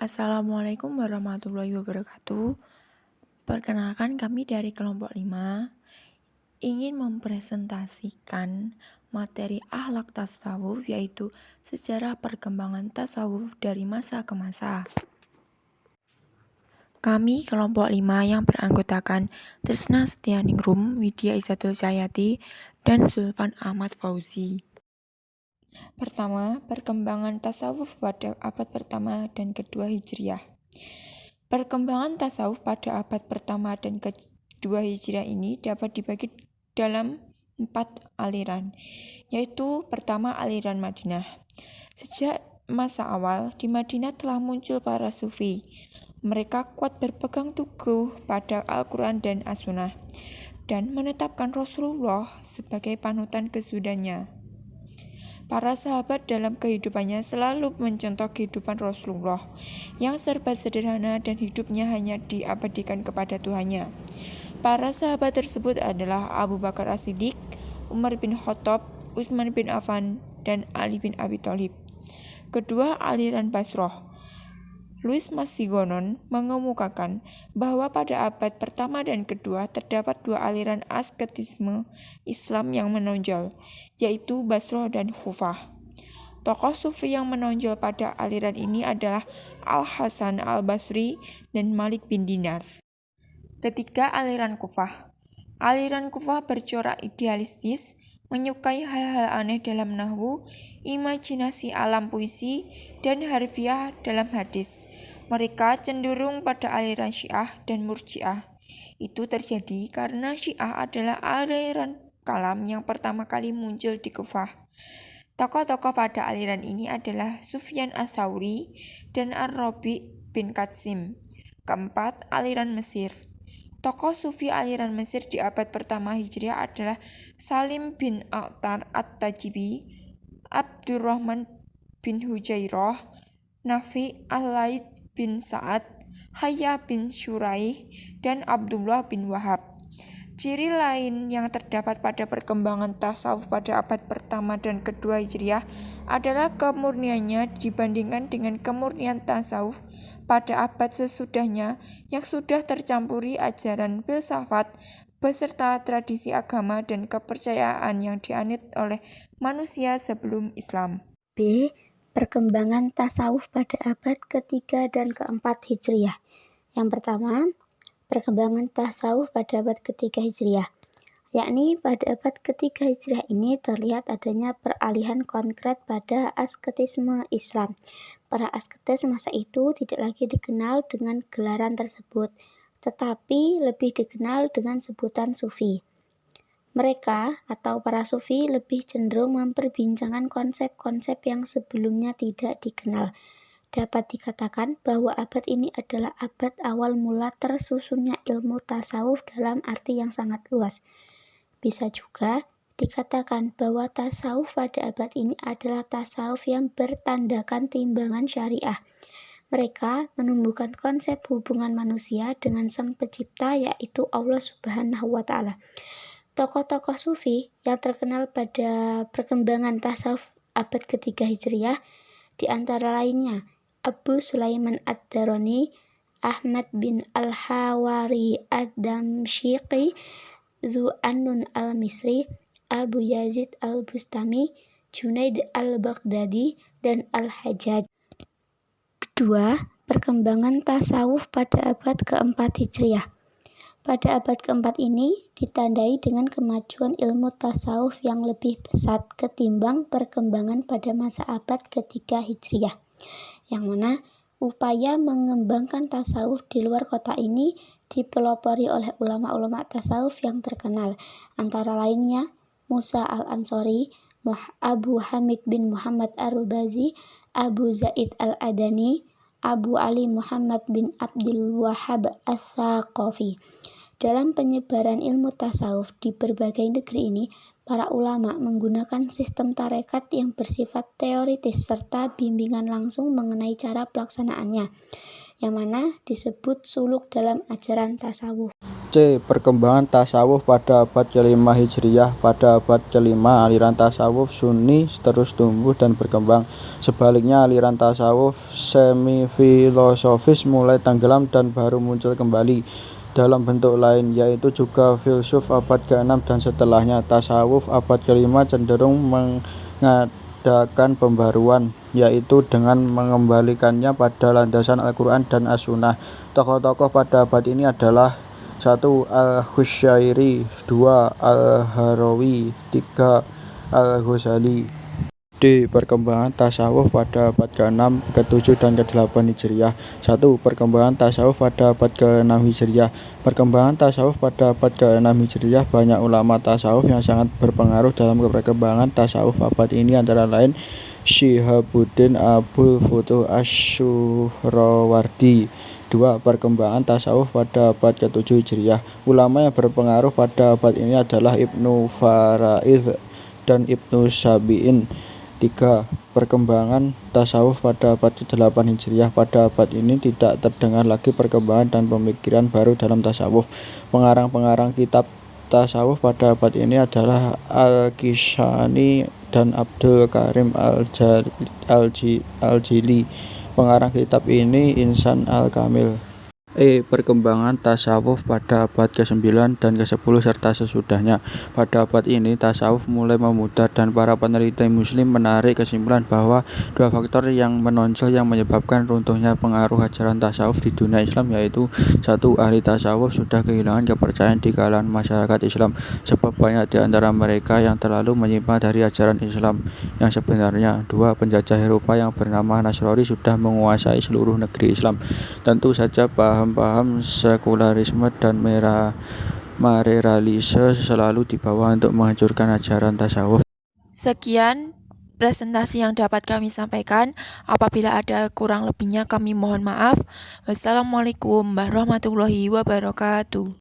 Assalamualaikum warahmatullahi wabarakatuh. Perkenalkan, kami dari kelompok 5 ingin mempresentasikan materi akhlak tasawuf, yaitu sejarah perkembangan tasawuf dari masa ke masa. Kami kelompok 5 yang beranggotakan Tresna Setianingrum, Widya Izzatul Cahyati, dan Zulfan Ahmad Fauzi. Pertama, perkembangan tasawuf pada abad pertama dan kedua Hijriah. Perkembangan tasawuf pada abad pertama dan kedua Hijriah ini dapat dibagi dalam 4 aliran, yaitu pertama aliran Madinah. Sejak masa awal di Madinah telah muncul para sufi. Mereka kuat berpegang teguh pada Al-Quran dan As-Sunnah dan menetapkan Rasulullah sebagai panutan kesudahannya. Para sahabat dalam kehidupannya selalu mencontoh kehidupan Rasulullah yang serba sederhana dan hidupnya hanya diabadikan kepada Tuhannya. Para sahabat tersebut adalah Abu Bakar As-Siddiq, Umar bin Khattab, Utsman bin Affan, dan Ali bin Abi Thalib. Kedua, aliran Basroh. Louis Massigonon mengemukakan bahwa pada abad pertama dan kedua terdapat 2 aliran asketisme Islam yang menonjol, yaitu Basroh dan Kufah. Tokoh sufi yang menonjol pada aliran ini adalah Al-Hasan Al-Basri dan Malik bin Dinar. Ketiga, aliran Kufah. Aliran Kufah bercorak idealistis, menyukai hal-hal aneh dalam nahwu, imajinasi alam puisi, dan harfiah dalam hadis. Mereka cenderung pada aliran Syiah dan Murji'ah. Itu terjadi karena Syiah adalah aliran kalam yang pertama kali muncul di Kufah. Tokoh-tokoh pada aliran ini adalah Sufyan Ats-Tsauri dan Ar-Rabi' bin Qasim. Keempat, aliran Mesir. Tokoh sufi aliran Mesir di abad pertama Hijriah adalah Salim bin Aqtar At-Tajibi, Abdurrahman bin Hujairah, Nafi' Al-Laits bin Sa'ad, Hayya bin Syuraih, dan Abdullah bin Wahab. Ciri lain yang terdapat pada perkembangan tasawuf pada abad pertama dan kedua Hijriah adalah kemurniannya dibandingkan dengan kemurnian tasawuf pada abad sesudahnya yang sudah tercampuri ajaran filsafat beserta tradisi agama dan kepercayaan yang dianut oleh manusia sebelum Islam. B. Perkembangan tasawuf pada abad ketiga dan keempat Hijriah. Yang pertama, perkembangan tasawuf pada abad ketiga Hijriah, yakni pada abad ketiga Hijriah ini terlihat adanya peralihan konkret pada asketisme Islam. Para asketis masa itu tidak lagi dikenal dengan gelaran tersebut, tetapi lebih dikenal dengan sebutan sufi. Mereka atau para sufi lebih cenderung memperbincangkan konsep-konsep yang sebelumnya tidak dikenal. Dapat dikatakan bahwa abad ini adalah abad awal mula tersusunnya ilmu tasawuf dalam arti yang sangat luas. Bisa juga dikatakan bahwa tasawuf pada abad ini adalah tasawuf yang bertandakan timbangan syariah. Mereka menumbuhkan konsep hubungan manusia dengan Sang Pencipta, yaitu Allah Subhanahu wa Ta'ala. Tokoh-tokoh sufi yang terkenal pada perkembangan tasawuf abad ketiga Hijriah di antara lainnya Abu Sulaiman Ad-Darani, Ahmad bin Al-Hawari Ad-Damsyiki, Zu'annun Al-Misri, Abu Yazid Al-Bustami, Junaid Al-Baghdadi, dan Al-Hajjaj. Kedua, perkembangan tasawuf pada abad keempat Hijriah. Pada abad keempat ini ditandai dengan kemajuan ilmu tasawuf yang lebih pesat ketimbang perkembangan pada masa abad ketiga Hijriah, yang mana upaya mengembangkan tasawuf di luar kota ini dipelopori oleh ulama-ulama tasawuf yang terkenal, antara lainnya Musa Al-Ansori, Abu Hamid bin Muhammad Ar-Rubazi, Abu Zaid Al-Adani, Abu Ali Muhammad bin Abdul Wahhab As-Saqafi. Dalam penyebaran ilmu tasawuf di berbagai negeri ini, para ulama menggunakan sistem tarekat yang bersifat teoritis serta bimbingan langsung mengenai cara pelaksanaannya, yang mana disebut suluk dalam ajaran tasawuf. C. Perkembangan tasawuf pada abad ke-5 Hijriyah. Pada abad ke-5, aliran tasawuf Sunni terus tumbuh dan berkembang. Sebaliknya, aliran tasawuf semi-filosofis mulai tenggelam dan baru muncul kembali dalam bentuk lain, yaitu juga filsuf abad ke-6 dan setelahnya. Tasawuf abad ke-5 cenderung mengadakan pembaruan, yaitu dengan mengembalikannya pada landasan Al-Quran dan As-Sunnah. Tokoh-tokoh pada abad ini adalah 1. Al-Qushayri, 2. Al-Harawi, 3. Al-Ghazali. D. Perkembangan tasawuf pada abad ke-6, ke-7, dan ke-8 Hijriah. 1. Perkembangan tasawuf pada abad ke-6 Hijriah. Perkembangan tasawuf pada abad ke-6 Hijriah. Banyak ulama tasawuf yang sangat berpengaruh dalam perkembangan tasawuf abad ini, antara lain Syihabuddin Abul Futuh Asy-Syuhrawardi. 2. Perkembangan tasawuf pada abad ke-7 Hijriah. Ulama yang berpengaruh pada abad ini adalah Ibnu Faraidh dan Ibnu Sabi'in. 3. Perkembangan tasawuf pada abad ke-8 Hijriah. Pada abad ini tidak terdengar lagi perkembangan dan pemikiran baru dalam tasawuf. Pengarang-pengarang kitab tasawuf pada abad ini adalah Al-Kishani dan Abdul Karim Al-Jili. Pengarang kitab ini Insan Al-Kamil. E. Perkembangan tasawuf pada abad ke-9 dan ke-10 serta sesudahnya. Pada abad ini tasawuf mulai memudar dan para peneliti muslim menarik kesimpulan bahwa dua faktor yang menonjol yang menyebabkan runtuhnya pengaruh ajaran tasawuf di dunia Islam, yaitu 1. Ahli tasawuf sudah kehilangan kepercayaan di kalangan masyarakat Islam, sebab banyak di antara mereka yang terlalu menyimpang dari ajaran Islam yang sebenarnya. 2. Penjajah Eropa yang bernama Nasrani sudah menguasai seluruh negeri Islam. Tentu saja paham-paham sekularisme dan materialisme selalu dibawa untuk menghancurkan ajaran tasawuf. Sekian presentasi yang dapat kami sampaikan. Apabila ada kurang lebihnya kami mohon maaf. Wassalamualaikum warahmatullahi wabarakatuh.